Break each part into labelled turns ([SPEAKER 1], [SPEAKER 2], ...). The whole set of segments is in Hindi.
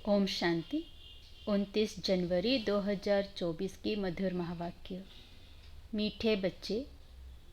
[SPEAKER 1] ओम शांति। 29 जनवरी 2024 की मधुर महावाक्य। मीठे बच्चे,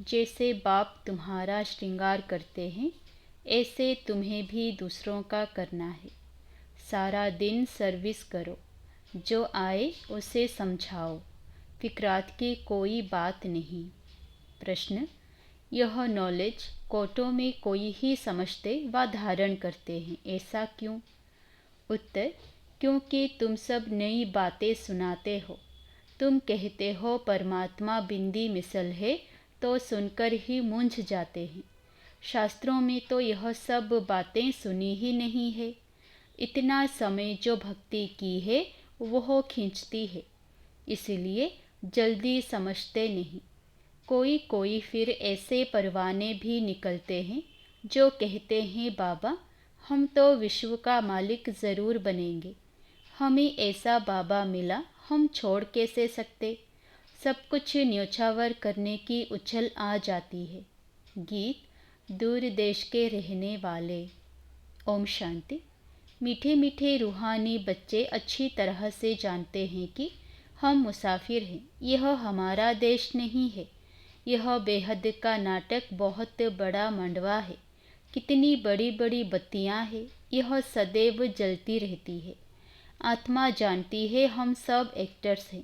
[SPEAKER 1] जैसे बाप तुम्हारा श्रृंगार करते हैं ऐसे तुम्हें भी दूसरों का करना है। सारा दिन सर्विस करो, जो आए उसे समझाओ, फिक्रात की कोई बात नहीं। प्रश्न: यह नॉलेज कोटों में कोई ही समझते व धारण करते हैं, ऐसा क्यों? उत्तर: क्योंकि तुम सब नई बातें सुनाते हो। तुम कहते हो परमात्मा बिंदी मिसल है, तो सुनकर ही मूंझ जाते हैं। शास्त्रों में तो यह सब बातें सुनी ही नहीं है। इतना समय जो भक्ति की है वह खींचती है, इसलिए जल्दी समझते नहीं। कोई कोई फिर ऐसे परवाने भी निकलते हैं जो कहते हैं बाबा, हम तो विश्व का मालिक ज़रूर बनेंगे। हमें ऐसा बाबा मिला, हम छोड़ कैसे सकते। सब कुछ न्योछावर करने की उछल आ जाती है। गीत दूर देश के रहने वाले। ओम शांति। मीठे मीठे रूहानी बच्चे अच्छी तरह से जानते हैं कि हम मुसाफिर हैं। यह हमारा देश नहीं है। यह बेहद का नाटक बहुत बड़ा मंडवा है। कितनी बड़ी बड़ी बत्तियां हैं, यह सदैव जलती रहती है। आत्मा जानती है हम सब एक्टर्स हैं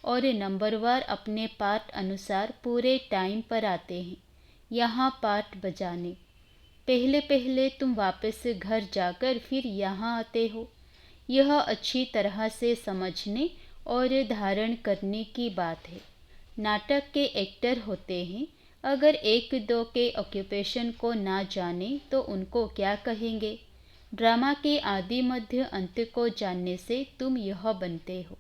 [SPEAKER 1] और नंबरवार अपने पार्ट अनुसार पूरे टाइम पर आते हैं यहाँ पार्ट बजाने। पहले पहले तुम वापस घर जाकर फिर यहाँ आते हो। यह अच्छी तरह से समझने और धारण करने की बात है। नाटक के एक्टर होते हैं, अगर एक दो के ऑक्यूपेशन को ना जाने तो उनको क्या कहेंगे। ड्रामा के आदि मध्य अंत को जानने से तुम यह बनते हो,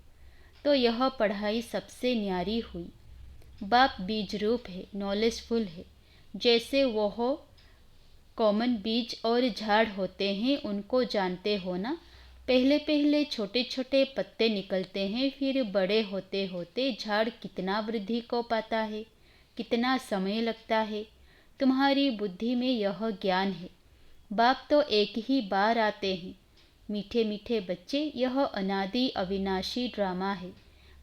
[SPEAKER 1] तो यह पढ़ाई सबसे न्यारी हुई। बाप बीज रूप है, नॉलेजफुल है। जैसे वह कॉमन बीज और झाड़ होते हैं, उनको जानते हो ना। पहले पहले छोटे छोटे पत्ते निकलते हैं, फिर बड़े होते होते झाड़ कितना वृद्धि को पाता है, कितना समय लगता है। तुम्हारी बुद्धि में यह ज्ञान है। बाप तो एक ही बार आते हैं। मीठे मीठे बच्चे, यह अनादि अविनाशी ड्रामा है।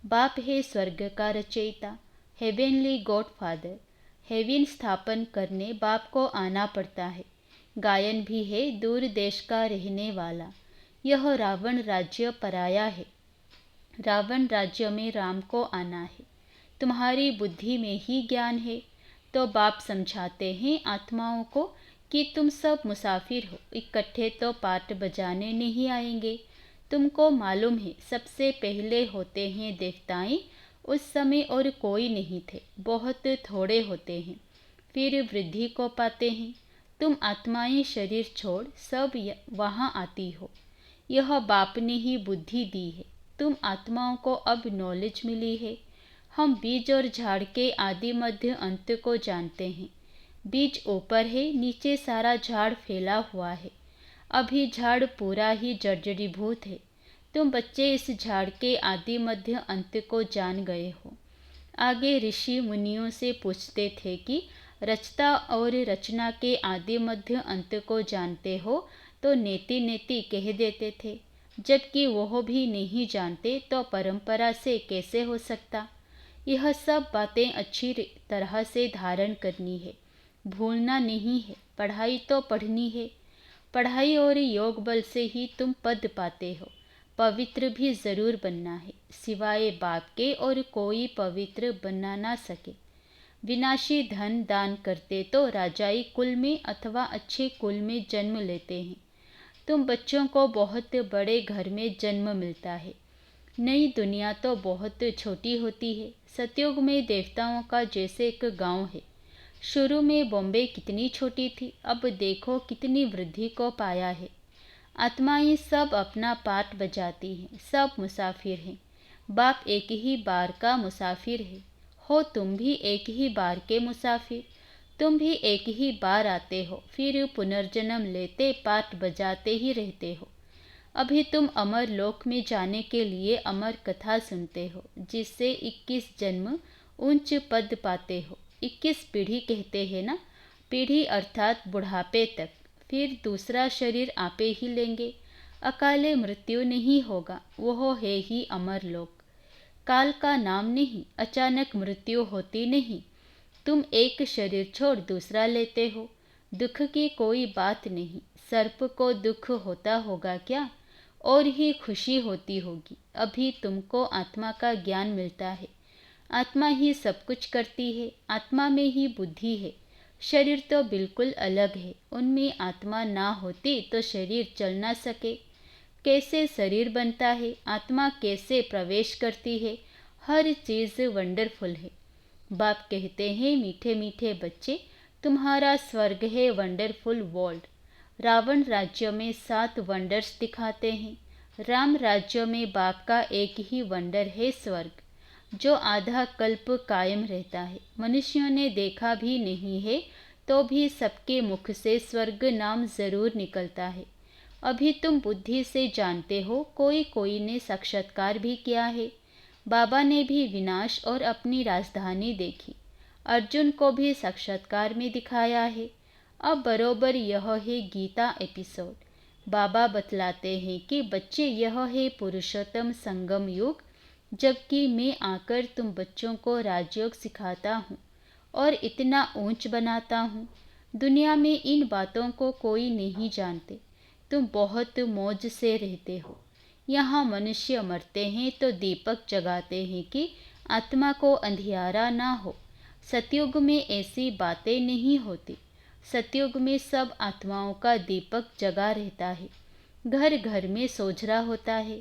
[SPEAKER 1] बाप है स्वर्ग का रचयिता, हेवेनली गॉड फादर। हेवन स्थापन करने बाप को आना पड़ता है। गायन भी है दूर देश का रहने वाला। यह रावण राज्य पराया है। रावण राज्य में राम को आना है। तुम्हारी बुद्धि में ही ज्ञान है, तो बाप समझाते हैं आत्माओं को कि तुम सब मुसाफिर हो, इकट्ठे तो पार्ट बजाने नहीं आएंगे। तुमको मालूम है सबसे पहले होते हैं देवताएं। उस समय और कोई नहीं थे, बहुत थोड़े होते हैं, फिर वृद्धि को पाते हैं। तुम आत्माएं शरीर छोड़ सब वहाँ आती हो। यह बाप ने ही बुद्धि दी है। तुम आत्माओं को अब नॉलेज मिली है। हम बीज और झाड़ के आदि मध्य अंत को जानते हैं। बीज ऊपर है, नीचे सारा झाड़ फैला हुआ है। अभी झाड़ पूरा ही जर्जरीभूत है। तुम बच्चे इस झाड़ के आदि मध्य अंत को जान गए हो। आगे ऋषि मुनियों से पूछते थे कि रचता और रचना के आदि मध्य अंत को जानते हो, तो नेति नेति कह देते थे। जबकि वह भी नहीं जानते तो परंपरा से कैसे हो सकता। यह सब बातें अच्छी तरह से धारण करनी है, भूलना नहीं है। पढ़ाई तो पढ़नी है। पढ़ाई और योग बल से ही तुम पद पाते हो। पवित्र भी जरूर बनना है, सिवाय बाप के और कोई पवित्र बनना ना सके। विनाशी धन दान करते तो राजाई कुल में अथवा अच्छे कुल में जन्म लेते हैं। तुम बच्चों को बहुत बड़े घर में जन्म मिलता है। नई दुनिया तो बहुत छोटी होती है। सतयुग में देवताओं का जैसे एक गांव है। शुरू में बॉम्बे कितनी छोटी थी, अब देखो कितनी वृद्धि को पाया है। आत्माएं सब अपना पार्ट बजाती हैं, सब मुसाफिर हैं। बाप एक ही बार का मुसाफिर है। हो तुम भी एक ही बार के मुसाफिर। तुम भी एक ही बार आते हो, फिर पुनर्जन्म लेते पार्ट बजाते ही रहते हो। अभी तुम अमर लोक में जाने के लिए अमर कथा सुनते हो, जिससे 21 जन्म उच्च पद पाते हो। 21 पीढ़ी कहते हैं ना, पीढ़ी अर्थात बुढ़ापे तक। फिर दूसरा शरीर आपे ही लेंगे। अकाले मृत्यु नहीं होगा, वो है ही अमर लोक। काल का नाम नहीं, अचानक मृत्यु होती नहीं। तुम एक शरीर छोड़ दूसरा लेते हो, दुख की कोई बात नहीं। सर्प को दुख होता होगा क्या, और ही खुशी होती होगी। अभी तुमको आत्मा का ज्ञान मिलता है। आत्मा ही सब कुछ करती है, आत्मा में ही बुद्धि है। शरीर तो बिल्कुल अलग है, उनमें आत्मा ना होती तो शरीर चल ना सके। कैसे शरीर बनता है, आत्मा कैसे प्रवेश करती है, हर चीज़ वंडरफुल है। बाप कहते हैं, मीठे मीठे बच्चे, तुम्हारा स्वर्ग है वंडरफुल वर्ल्ड। रावण राज्य में 7 वंडर्स दिखाते हैं। राम राज्य में बाप का एक ही वंडर है स्वर्ग, जो आधा कल्प कायम रहता है। मनुष्यों ने देखा भी नहीं है तो भी सबके मुख से स्वर्ग नाम जरूर निकलता है। अभी तुम बुद्धि से जानते हो, कोई कोई ने साक्षात्कार भी किया है। बाबा ने भी विनाश और अपनी राजधानी देखी। अर्जुन को भी साक्षात्कार में दिखाया है। अब बरोबर यह है गीता एपिसोड। बाबा बतलाते हैं कि बच्चे, यह है पुरुषोत्तम संगम युग, जबकि मैं आकर तुम बच्चों को राजयोग सिखाता हूँ और इतना ऊंच बनाता हूँ। दुनिया में इन बातों को कोई नहीं जानते। तुम बहुत मौज से रहते हो। यहाँ मनुष्य मरते हैं तो दीपक जगाते हैं कि आत्मा को अंधियारा ना हो। सतयुग में ऐसी बातें नहीं होती। सतयुग में सब आत्माओं का दीपक जगा रहता है। घर घर में सोझरा होता है।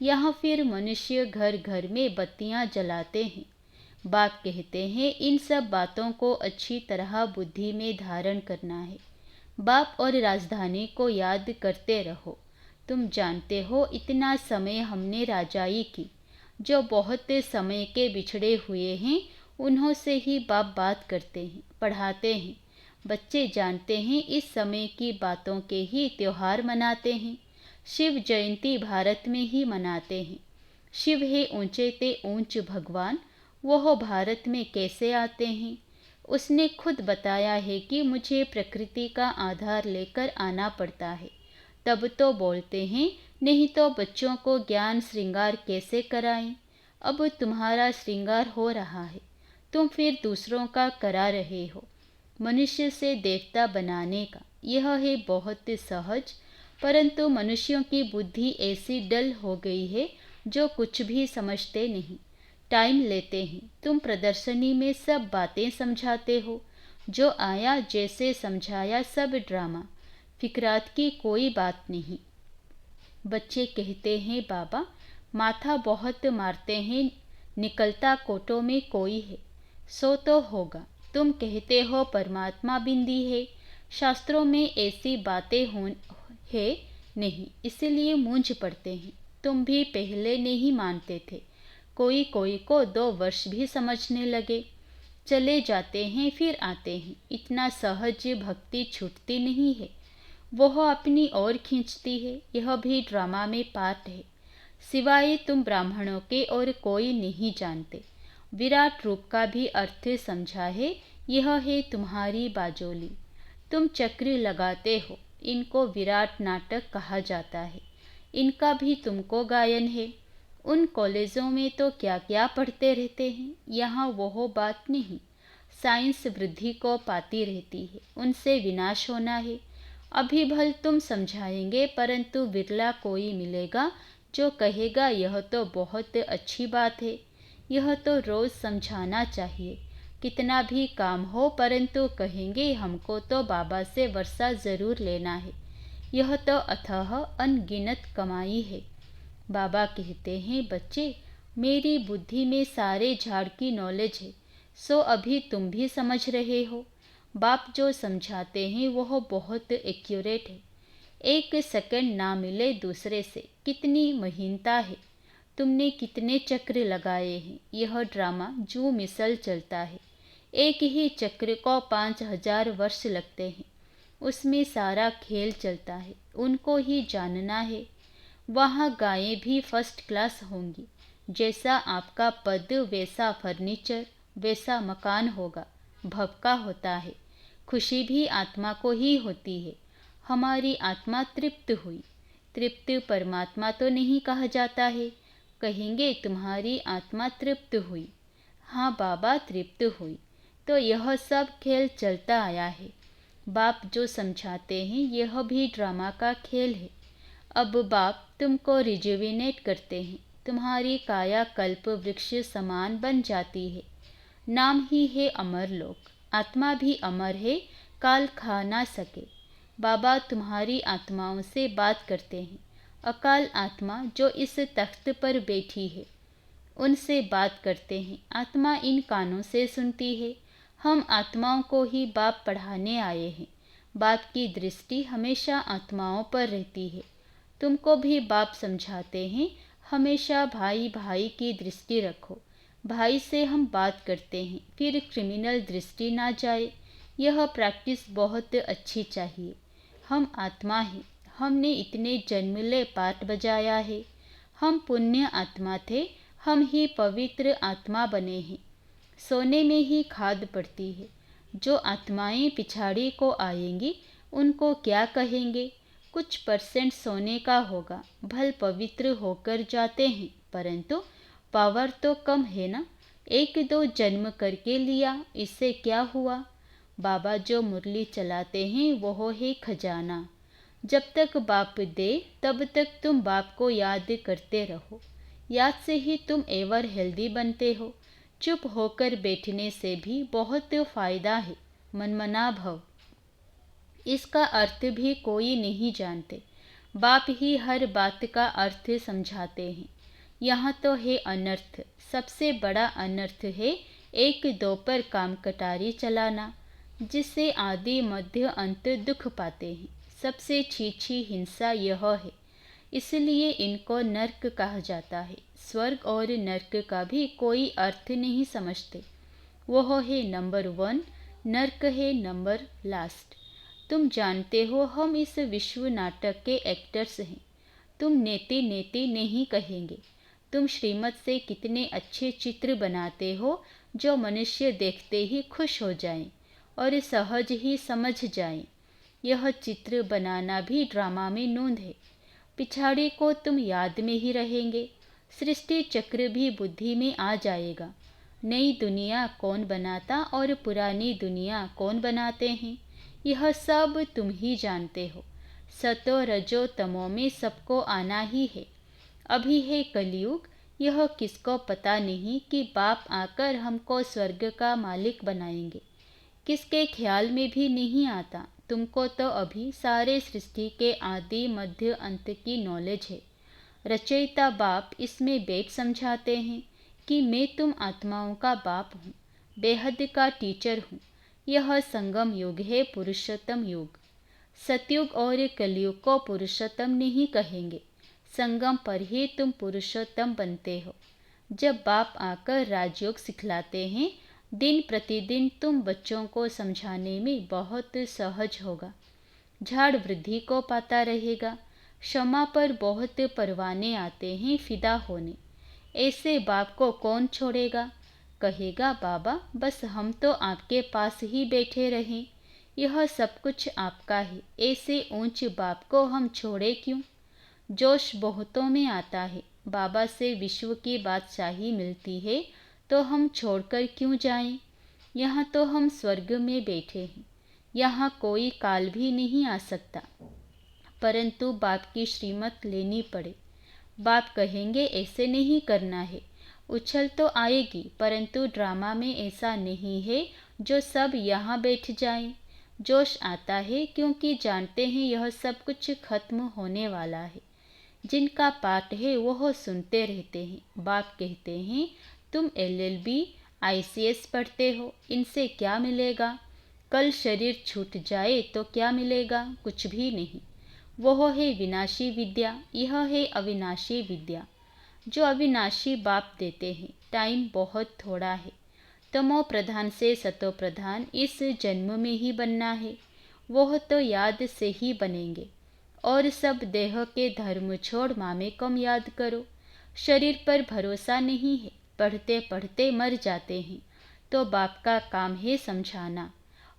[SPEAKER 1] यहाँ फिर मनुष्य घर घर में बत्तियाँ जलाते हैं। बाप कहते हैं, इन सब बातों को अच्छी तरह बुद्धि में धारण करना है। बाप और राजधानी को याद करते रहो। तुम जानते हो, इतना समय हमने राजाई की। जो बहुत समय के बिछड़े हुए हैं, उन्हों से ही बाप बात करते हैं, पढ़ाते हैं। बच्चे जानते हैं, इस समय की बातों के ही त्योहार मनाते हैं। शिव जयंती भारत में ही मनाते हैं। शिव है ऊंचे ते ऊंच भगवान, वह भारत में कैसे आते हैं। उसने खुद बताया है कि मुझे प्रकृति का आधार लेकर आना पड़ता है, तब तो बोलते हैं, नहीं तो बच्चों को ज्ञान श्रृंगार कैसे कराएं। अब तुम्हारा श्रृंगार हो रहा है, तुम फिर दूसरों का करा रहे हो। मनुष्य से देवता बनाने का यह है बहुत सहज, परंतु मनुष्यों की बुद्धि ऐसी डल हो गई है जो कुछ भी समझते नहीं। टाइम लेते हैं। तुम प्रदर्शनी में सब बातें समझाते हो। जो आया जैसे समझाया, सब ड्रामा, फिक्रात की कोई बात नहीं। बच्चे कहते हैं, बाबा माथा बहुत मारते हैं, निकलता कोटों में कोई है। सो तो होगा। तुम कहते हो परमात्मा बिंदी है। शास्त्रों में ऐसी बातें है नहीं, इसलिए मूंझ पड़ते हैं। तुम भी पहले नहीं मानते थे। कोई कोई को 2 वर्ष भी समझने लगे। चले जाते हैं फिर आते हैं। इतना सहज भक्ति छूटती नहीं है, वह अपनी ओर खींचती है। यह भी ड्रामा में पार्ट है। सिवाय तुम ब्राह्मणों के और कोई नहीं जानते। विराट रूप का भी अर्थ समझा है। यह है तुम्हारी बाजोली। तुम चक्र लगाते हो, इनको विराट नाटक कहा जाता है। इनका भी तुमको गायन है। उन कॉलेजों में तो क्या क्या पढ़ते रहते हैं, यहाँ वह बात नहीं। साइंस वृद्धि को पाती रहती है, उनसे विनाश होना है। अभी भल तुम समझाएंगे, परंतु बिरला कोई मिलेगा जो कहेगा यह तो बहुत अच्छी बात है, यह तो रोज समझाना चाहिए। कितना भी काम हो, परंतु कहेंगे हमको तो बाबा से वर्षा जरूर लेना है। यह तो अथाह अनगिनत कमाई है। बाबा कहते हैं, बच्चे मेरी बुद्धि में सारे झाड़ की नॉलेज है, सो अभी तुम भी समझ रहे हो। बाप जो समझाते हैं वह बहुत एक्यूरेट है। एक सेकंड ना मिले दूसरे से, कितनी महीनता है। तुमने कितने चक्र लगाए हैं। यह ड्रामा जू मिसल चलता है। एक ही चक्र को 5000 वर्ष लगते हैं। उसमें सारा खेल चलता है, उनको ही जानना है। वहाँ गायें भी फर्स्ट क्लास होंगी। जैसा आपका पद वैसा फर्नीचर, वैसा मकान होगा। भवका होता है। खुशी भी आत्मा को ही होती है। हमारी आत्मा तृप्त हुई। तृप्त परमात्मा तो नहीं कहा जाता है। कहेंगे तुम्हारी आत्मा तृप्त हुई। हाँ बाबा, तृप्त हुई। तो यह सब खेल चलता आया है। बाप जो समझाते हैं यह भी ड्रामा का खेल है। अब बाप तुमको रिजुविनेट करते हैं। तुम्हारी काया कल्प वृक्ष समान बन जाती है। नाम ही है अमर लोक। आत्मा भी अमर है, काल खा ना सके। बाबा तुम्हारी आत्माओं से बात करते हैं। अकाल आत्मा जो इस तख्त पर बैठी है उनसे बात करते हैं। आत्मा इन कानों से सुनती है। हम आत्माओं को ही बाप पढ़ाने आए हैं। बाप की दृष्टि हमेशा आत्माओं पर रहती है। तुमको भी बाप समझाते हैं, हमेशा भाई भाई की दृष्टि रखो। भाई से हम बात करते हैं, फिर क्रिमिनल दृष्टि ना जाए। यह प्रैक्टिस बहुत अच्छी चाहिए। हम आत्मा हैं। हमने इतने जन्मले पाठ बजाया है। हम पुण्य आत्मा थे, हम ही पवित्र आत्मा बने हैं। सोने में ही खाद पड़ती है। जो आत्माएं पिछाड़ी को आएंगी उनको क्या कहेंगे? कुछ परसेंट सोने का होगा। भल पवित्र होकर जाते हैं, परंतु पावर तो कम है ना। एक दो जन्म करके लिया, इससे क्या हुआ? बाबा जो मुरली चलाते हैं वो है खजाना। जब तक बाप दे तब तक तुम बाप को याद करते रहो। याद से ही तुम एवर हेल्दी बनते हो। चुप होकर बैठने से भी बहुत फायदा है। मनमना भव, इसका अर्थ भी कोई नहीं जानते। बाप ही हर बात का अर्थ समझाते हैं। यहाँ तो है अनर्थ। सबसे बड़ा अनर्थ है एक दो पर काम कटारी चलाना, जिससे आदि मध्य अंत दुख पाते हैं। सबसे छीछी हिंसा यह है, इसलिए इनको नर्क कहा जाता है। स्वर्ग और नर्क का भी कोई अर्थ नहीं समझते। वह है नंबर 1, नर्क है नंबर लास्ट। तुम जानते हो हम इस विश्व नाटक के एक्टर्स हैं। तुम नेति नेति नहीं कहेंगे। तुम श्रीमत से कितने अच्छे चित्र बनाते हो जो मनुष्य देखते ही खुश हो जाएं और सहज ही समझ जाएं। यह चित्र बनाना भी ड्रामा में नोंद है। पिछाड़ी को तुम याद में ही रहेंगे। सृष्टि चक्र भी बुद्धि में आ जाएगा। नई दुनिया कौन बनाता और पुरानी दुनिया कौन बनाते हैं, यह सब तुम ही जानते हो। सतो रजो तमो में सबको आना ही है। अभी है कलयुग। यह किसको पता नहीं कि बाप आकर हमको स्वर्ग का मालिक बनाएंगे। किसके ख्याल में भी नहीं आता। तुमको तो अभी सारे सृष्टि के आदि मध्य अंत की नॉलेज है। रचयिता बाप इसमें बैठ समझाते हैं कि मैं तुम आत्माओं का बाप हूँ, बेहद का टीचर हूँ। यह संगम युग है, पुरुषोत्तम युग। सतयुग और कलयुग को पुरुषोत्तम नहीं कहेंगे। संगम पर ही तुम पुरुषोत्तम बनते हो। जब बाप आकर राजयोग सिखलाते हैं, दिन प्रतिदिन तुम बच्चों को समझाने में बहुत सहज होगा। झाड़ वृद्धि को पाता रहेगा। क्षमा पर बहुत परवाने आते हैं फिदा होने। ऐसे बाप को कौन छोड़ेगा? कहेगा बाबा बस हम तो आपके पास ही बैठे रहें, यह सब कुछ आपका है। ऐसे ऊंच बाप को हम छोड़े क्यों? जोश बहुतों में आता है। बाबा से विश्व की बादशाही मिलती है तो हम छोड़कर क्यों जाएं? यहाँ तो हम स्वर्ग में बैठे हैं। यहाँ कोई काल भी नहीं आ सकता, परंतु बाप की श्रीमत लेनी पड़े। बाप कहेंगे ऐसे नहीं करना है। उछल तो आएगी, परंतु ड्रामा में ऐसा नहीं है जो सब यहाँ बैठ जाएं। जोश आता है क्योंकि जानते हैं यह सब कुछ खत्म होने वाला है। जिनका पाठ है वह सुनते रहते हैं। बाप कहते हैं तुम LLB ICS पढ़ते हो, इनसे क्या मिलेगा? कल शरीर छूट जाए तो क्या मिलेगा? कुछ भी नहीं। वह है विनाशी विद्या, यह है अविनाशी विद्या। जो अविनाशी बाप देते हैं। टाइम बहुत थोड़ा है। तमो प्रधान से सतो प्रधान इस जन्म में ही बनना है। वह तो याद से ही बनेंगे। और सब देह के धर्म छोड़ मामे कम याद करो। शरीर पर भरोसा नहीं है, पढ़ते पढ़ते मर जाते हैं। तो बाप का काम है समझाना।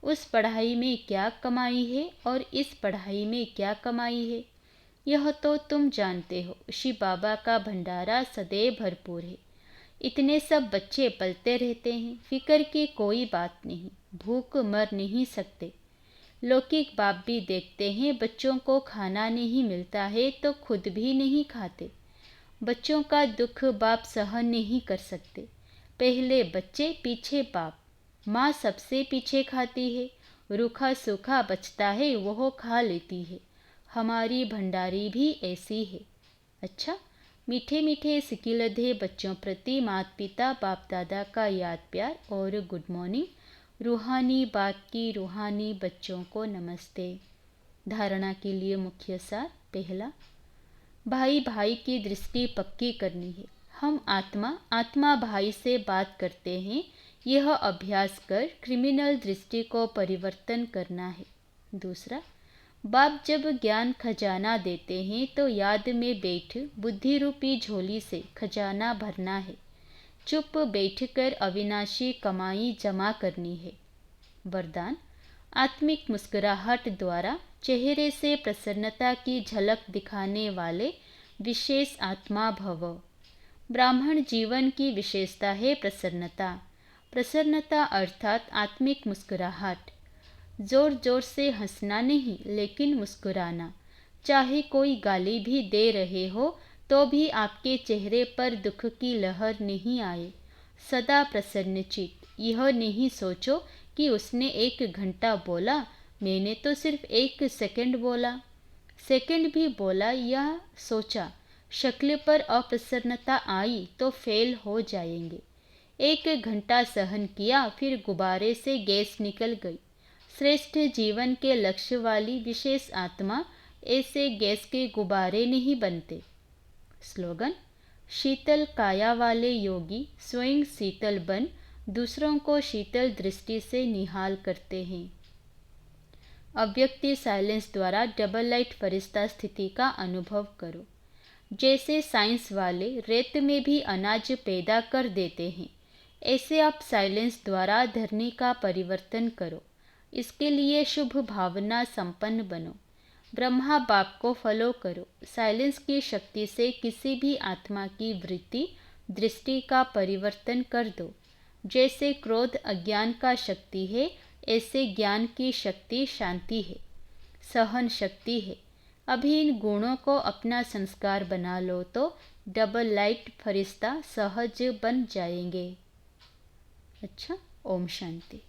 [SPEAKER 1] उस पढ़ाई में क्या कमाई है और इस पढ़ाई में क्या कमाई है। यह तो तुम जानते हो, शिव बाबा का भंडारा सदैव भरपूर है। इतने सब बच्चे पलते रहते हैं, फिक्र की कोई बात नहीं, भूख मर नहीं सकते। लौकिक बाप भी देखते हैं, बच्चों को खाना नहीं मिलता है तो खुद भी नहीं खाते। बच्चों का दुख बाप सहन नहीं कर सकते। पहले बच्चे पीछे बाप। माँ सबसे पीछे खाती है, रूखा सूखा बचता है वह खा लेती है। हमारी भंडारी भी ऐसी है। अच्छा, मीठे मीठे सिकिलधे बच्चों प्रति माता पिता बाप दादा का याद प्यार और गुड मॉर्निंग। रूहानी बाप की रूहानी बच्चों को नमस्ते। धारणा के लिए मुख्य सार। पहला, भाई भाई की दृष्टि पक्की करनी है। हम आत्मा भाई से बात करते हैं। यह अभ्यास कर क्रिमिनल दृष्टि को परिवर्तन करना है। दूसरा, बाप जब ज्ञान खजाना देते हैं तो याद में बैठ बुद्धि रूपी झोली से खजाना भरना है। चुप बैठकर अविनाशी कमाई जमा करनी है। वरदान, आत्मिक मुस्कुराहट द्वारा चेहरे से प्रसन्नता की झलक दिखाने वाले विशेष आत्मा भव। ब्राह्मण जीवन की विशेषता है प्रसन्नता। प्रसन्नता अर्थात आत्मिक मुस्कुराहट। जोर जोर से हंसना नहीं, लेकिन मुस्कुराना। चाहे कोई गाली भी दे रहे हो तो भी आपके चेहरे पर दुख की लहर नहीं आए। सदा प्रसन्नचित्त। यह नहीं सोचो कि उसने 1 घंटा बोला, मैंने तो सिर्फ 1 सेकंड बोला। सेकंड भी बोला या सोचा, शक्ल पर अप्रसन्नता आई तो फेल हो जाएंगे। 1 घंटा सहन किया, फिर गुब्बारे से गैस निकल गई। श्रेष्ठ जीवन के लक्ष्य वाली विशेष आत्मा ऐसे गैस के गुब्बारे नहीं बनते। स्लोगन, शीतल काया वाले योगी स्वयं शीतल बन दूसरों को शीतल दृष्टि से निहाल करते हैं। अव्यक्ति साइलेंस द्वारा डबल लाइट फरिश्ता स्थिति का अनुभव करो। जैसे साइंस वाले रेत में भी अनाज पैदा कर देते हैं, ऐसे आप साइलेंस द्वारा धरनी का परिवर्तन करो। इसके लिए शुभ भावना संपन्न बनो। ब्रह्मा बाप को फॉलो करो। साइलेंस की शक्ति से किसी भी आत्मा की वृत्ति दृष्टि का परिवर्तन कर दो। जैसे क्रोध अज्ञान का शक्ति है, ऐसे ज्ञान की शक्ति शांति है, सहन शक्ति है। अभी इन गुणों को अपना संस्कार बना लो तो डबल लाइट फरिश्ता सहज बन जाएंगे। अच्छा, ओम शांति।